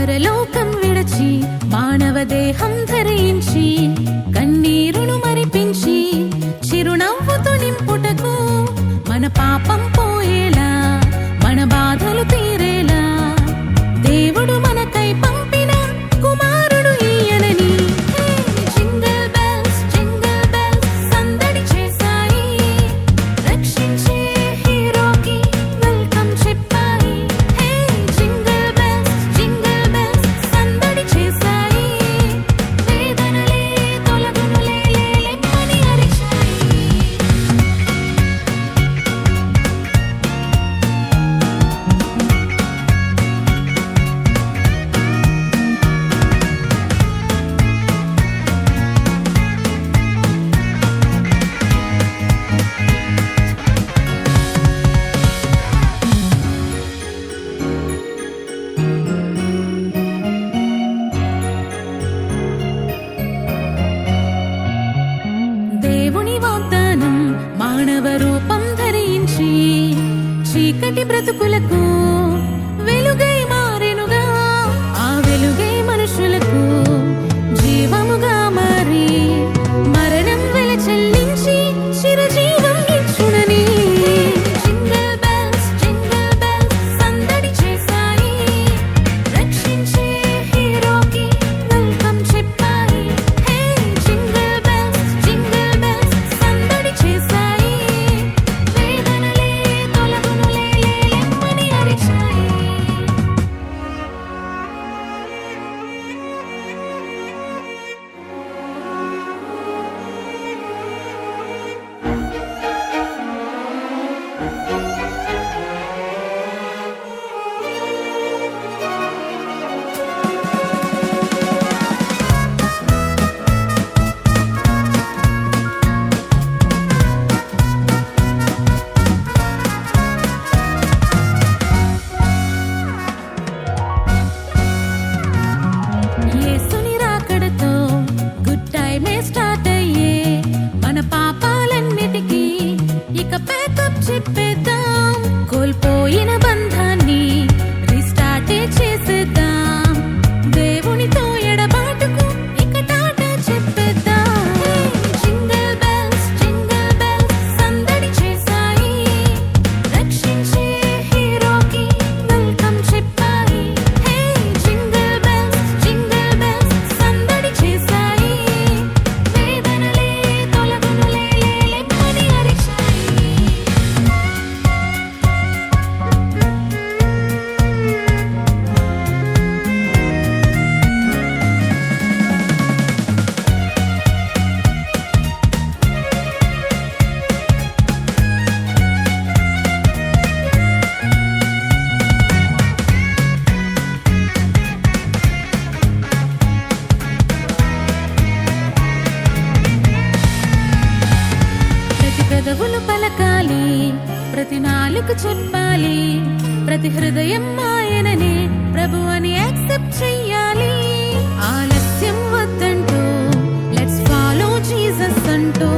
పరలోకం విడచి మానవ దేహం ధరించి కన్నీరును మరిపించి చిరునవ్వుతో నింపుటకు మన పాపం పోయేలా మన బాధలు తీరేలా దేవుడు మనకై పంపిన కుమారుడు ఈయనని. జింగిల్ బెల్స్ సందడి చేశాయి, రక్షించే హీరోకి వెల్కమ్ చెప్పాయి. జింగిల్ బెల్స్ సందడి చేశాయి, వేదనలే తొలగునులే లెమ్మని అరిచాయి. దేవుని వాగ్దానం మానవ రూపం ధరించి చీకటి బ్రతుకులకు వెలుగై మారెనుగా. ఆ వెలుగై మనుషులకు జీవముగా మారి మరణం వెల చెల్లించి చిరజీవం ఇచ్చునని. జింగిల్ బెల్స్ సందడి చేశాయి, రక్షించే హీరోకి వెల్కమ్ చెప్పాయి. జింగిల్ బెల్స్ సందడి చేశాయి, వేదనలే తొలగునులే లెమ్మని అరిచాయి. యేసుని రాకడతో గుడ్ టైమే స్టార్ట్ అయ్యే మన పాపాలన్నిటికీ ఇక ప్యాకప్ చెప్పేద్దాం. కోల్పోయిన బంధాన్ని రీస్టార్టే చేసేద్దాం. దేవునితో ఎడబాటుకు ఇక టాటా చెప్పేద్దాం. జింగిల్ బెల్స్ సందడి చేశాయి, రక్షించే హీరోకి వెల్కమ్ చెప్పాయి. జింగిల్ బెల్స్ సందడి చేశాయి, వేదనలే తొలగునులే లెమ్మని అరిచాయి. ప్రతి పెదవులు పలకాలి, ప్రతి నాలుక చెప్పాలి, ప్రతి హృదయం ఆయననే ప్రభు అని యాక్సెప్ట్ చెయ్యాలి. ఆలస్యం వద్దంటూ లెట్స్ ఫాలో జీసస్ అంటూ